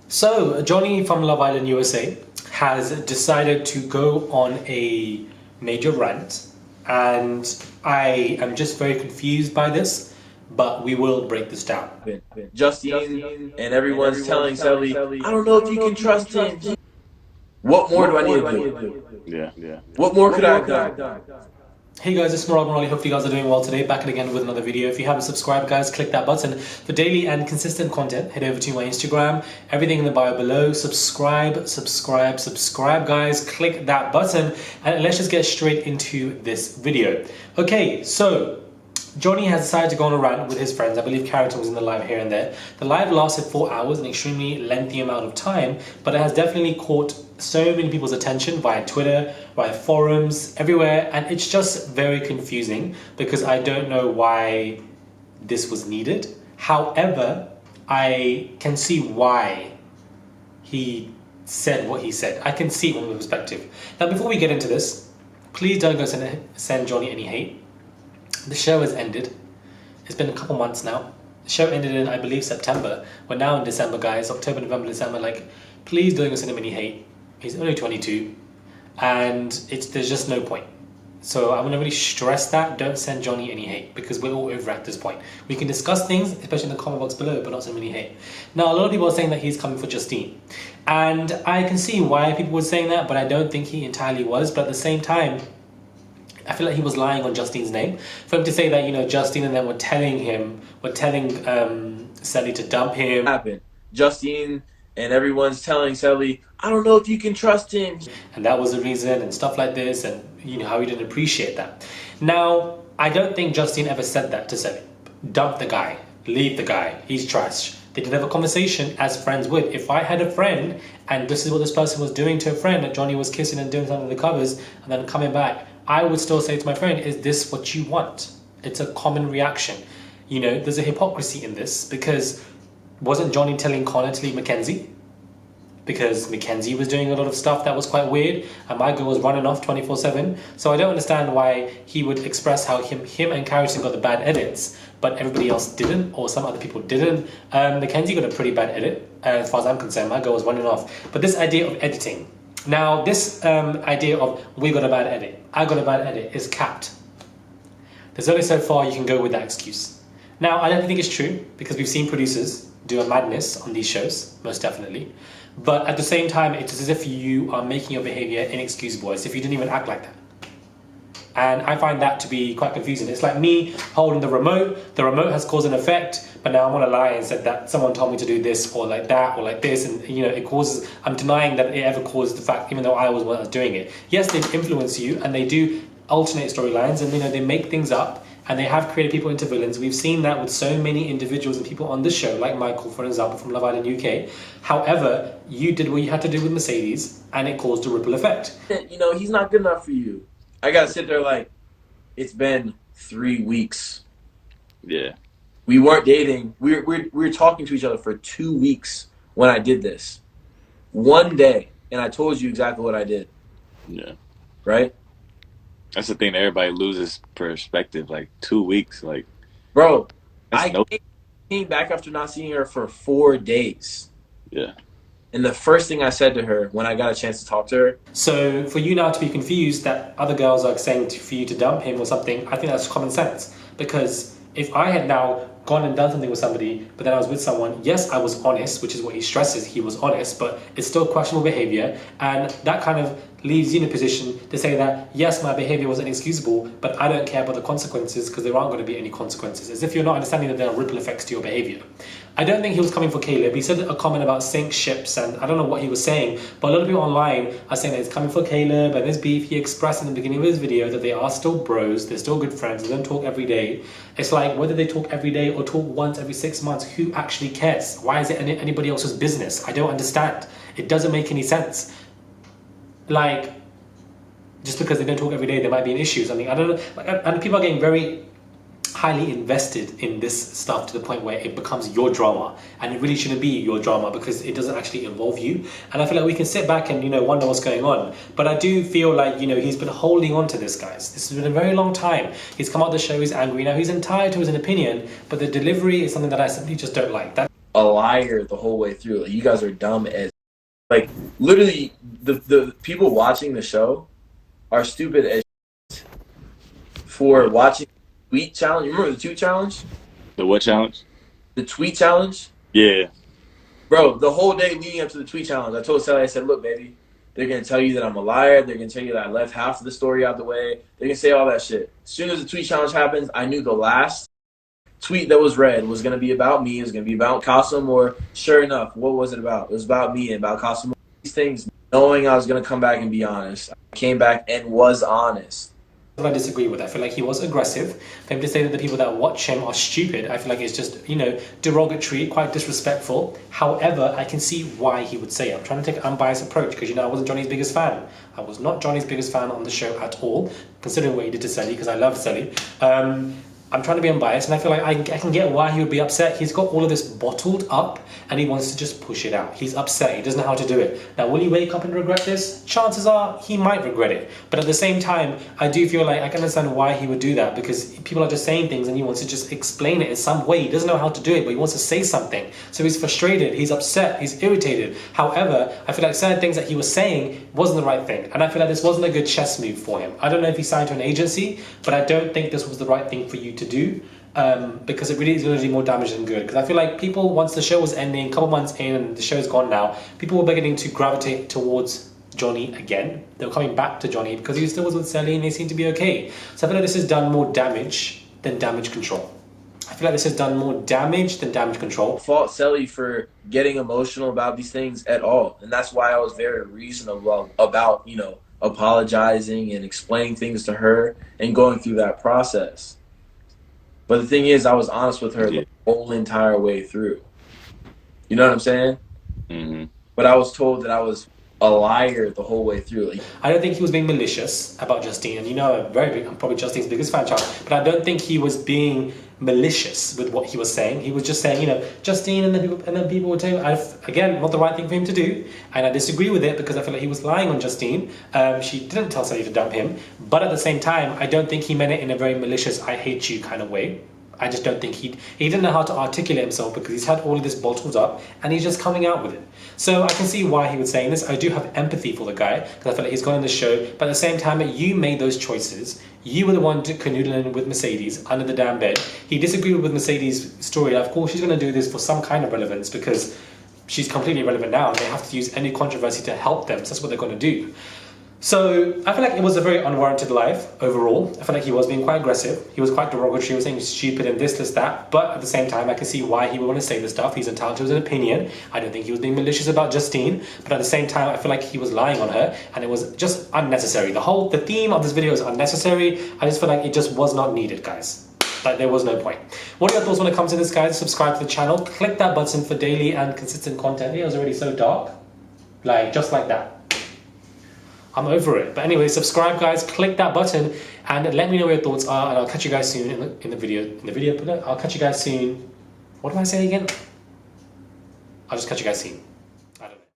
So, Johnny from Love Island USA has decided to go on a major rant, and I am just very confused by this, but we will break this down. Justine and everyone's telling Sally, I don't know if you can trust him. What more do I need to do? Yeah. What more could I have done? Hey guys, it's Murad Morali. Hopefully you guys are doing well today. Back again with another video. If you haven't subscribed, guys, click that button. For daily and consistent content, head over to my Instagram. Everything in the bio below. Subscribe, guys. Click that button. And let's just get straight into this video. Okay, so Johnny has decided to go on a rant with his friends. I believe Carrington was in the live here and there. The live lasted 4 hours, an extremely lengthy amount of time, but it has definitely caught so many people's attention via Twitter, via forums, everywhere, and it's just very confusing because I don't know why this was needed. However, I can see why he said what he said. I can see it from the perspective. Now, before we get into this, please don't go send Johnny any hate. The show has ended. It's been a couple months now. The show ended in, I believe, September. We're now in December, guys. October, November, December. Like, please don't go send him any hate. He's only 22. And there's just no point. So I want to really stress that. Don't send Johnny any hate because we're all over at this point. We can discuss things, especially in the comment box below, but not send any hate. Now, a lot of people are saying that he's coming for Justine. And I can see why people were saying that, but I don't think he entirely was. But at the same time, I feel like he was lying on Justine's name. For him to say that, you know, Justine and them were telling Sally to dump him. Happened. Justine and everyone's telling Sally, I don't know if you can trust him. And that was the reason and stuff like this, and you know how he didn't appreciate that. Now, I don't think Justine ever said that to Sally. Dump the guy. Leave the guy. He's trash. They did have a conversation as friends would. If I had a friend and this is what this person was doing to a friend, that Johnny was kissing and doing something under the covers and then coming back, I would still say to my friend, is this what you want? It's a common reaction. You know, there's a hypocrisy in this because wasn't Johnny telling Connor to leave Mackenzie? Because Mackenzie was doing a lot of stuff that was quite weird and my girl was running off 24/7. So I don't understand why he would express how him and Carrington got the bad edits, but everybody else didn't, or some other people didn't. Mackenzie got a pretty bad edit, as far as I'm concerned. My girl was running off. But this idea of editing, now this idea of we got a bad edit, I got a bad edit is capped. There's only so far you can go with that excuse. Now, I don't think it's true because we've seen producers do a madness on these shows, most definitely. But at the same time, it's as if you are making your behavior inexcusable, as if you didn't even act like that. And I find that to be quite confusing. It's like me holding the remote. The remote has cause and effect, but now I want to lie and said that someone told me to do this or like that or like this, and you know it causes. I'm denying that it ever caused the fact, even though I was the one that was doing it. Yes, they influence you, and they do alternate storylines, and you know they make things up, and they have created people into villains. We've seen that with so many individuals and people on the show, like Michael, for example, from Love Island UK. However, you did what you had to do with Mercedes, and it caused a ripple effect. You know, he's not good enough for you. I gotta sit there like, it's been 3 weeks. Yeah. We weren't dating. We were talking to each other for 2 weeks when I did this. One day, and I told you exactly what I did. Yeah. Right? That's the thing that everybody loses perspective. Like 2 weeks, like bro, that's I came back after not seeing her for 4 days. Yeah. And the first thing I said to her when I got a chance to talk to her. So for you now to be confused that other girls are saying for you to dump him or something, I think that's common sense. Because if I had now gone and done something with somebody, but then I was with someone, yes, I was honest, which is what he stresses, he was honest, but it's still questionable behavior. And that kind of leaves you in a position to say that, yes, my behavior was inexcusable, but I don't care about the consequences because there aren't going to be any consequences. As if you're not understanding that there are ripple effects to your behavior. I don't think he was coming for Caleb. He said a comment about sink ships, and I don't know what he was saying, but a lot of people online are saying that it's coming for Caleb and this beef. He expressed in the beginning of his video that they are still bros, they're still good friends, they don't talk every day. It's like, whether they talk every day or talk once every 6 months, who actually cares? Why is it anybody else's business? I don't understand. It doesn't make any sense. Like, just because they don't talk every day, there might be an issue. I mean, I don't know. Like, and people are getting very highly invested in this stuff to the point where it becomes your drama, and it really shouldn't be your drama because it doesn't actually involve you. And I feel like we can sit back and, you know, wonder what's going on, but I do feel like, you know, he's been holding on to this, guys. This has been a very long time. He's come out the show, he's angry now, he's entitled to his opinion, but the delivery is something that I simply just don't like. That a liar the whole way through. Like, you guys are dumb as like literally the people watching the show are stupid as for watching the tweet challenge. You remember the tweet challenge? The what challenge? The tweet challenge? Yeah. Bro, the whole day leading up to the tweet challenge, I told Sally, I said, look, baby, they're going to tell you that I'm a liar. They're going to tell you that I left half of the story out the way. They're going to say all that shit. As soon as the tweet challenge happens, I knew the last tweet that was read was going to be about me. It was going to be about Kasum, or sure enough, what was it about? It was about me and about Kasum. These things, knowing I was going to come back and be honest. I came back and was honest. I disagree with that. I feel like he was aggressive. For him to say that the people that watch him are stupid, I feel like it's just, derogatory, quite disrespectful. However, I can see why he would say it. I'm trying to take an unbiased approach because, I wasn't Johnny's biggest fan. I was not Johnny's biggest fan on the show at all, considering what he did to Sally, because I love Sally. I'm trying to be unbiased, and I feel like I can get why he would be upset. He's got all of this bottled up, and he wants to just push it out. He's upset. He doesn't know how to do it. Now, will he wake up and regret this? Chances are he might regret it. But at the same time, I do feel like I can understand why he would do that, because people are just saying things, and he wants to just explain it in some way. He doesn't know how to do it, but he wants to say something. So he's frustrated. He's upset. He's irritated. However, I feel like certain things that he was saying wasn't the right thing, and I feel like this wasn't a good chess move for him. I don't know if he signed to an agency, but I don't think this was the right thing for you to do, because it really is going to do more damage than good. Because I feel like people, once the show was ending, a couple months in and the show's gone now, people were beginning to gravitate towards Johnny again. They were coming back to Johnny because he still was with Sally and they seemed to be okay. So I feel like this has done more damage than damage control. I feel like this has done more damage than damage control. Fault Sally for getting emotional about these things at all. And that's why I was very reasonable about, apologizing and explaining things to her and going through that process. But the thing is, I was honest with her the whole entire way through. You know what I'm saying? Mm-hmm. But I was told that I was a liar the whole way through. I don't think he was being malicious about Justine, and I'm probably Justine's biggest fan child, but I don't think he was being malicious with what he was saying. He was just saying, Justine, and then people would say, again, not the right thing for him to do, and I disagree with it because I feel like he was lying on Justine. She didn't tell Sally to dump him, but at the same time, I don't think he meant it in a very malicious, I hate you kind of way. I just don't think he didn't know how to articulate himself because he's had all of this bottled up and he's just coming out with it. So I can see why he would say this. I do have empathy for the guy because I feel like he's gone on the show, but at the same time, you made those choices. You were the one canoodling with Mercedes under the damn bed. He disagreed with Mercedes' story. Of course, she's going to do this for some kind of relevance because she's completely irrelevant now and they have to use any controversy to help them. So that's what they're going to do. So I feel like it was a very unwarranted life overall. I feel like he was being quite aggressive. He was quite derogatory. He was saying stupid and this, that. But at the same time, I can see why he would want to say this stuff. He's entitled to his opinion. I don't think he was being malicious about Justine. But at the same time, I feel like he was lying on her. And it was just unnecessary. The theme of this video is unnecessary. I just feel like it just was not needed, guys. Like, there was no point. What are your thoughts when it comes to this, guys? Subscribe to the channel. Click that button for daily and consistent content. It was already so dark. Just like that. I'm over it. But anyway, subscribe, guys. Click that button and let me know what your thoughts are. And I'll catch you guys soon in the video. I'll catch you guys soon. What do I say again? I'll just catch you guys soon.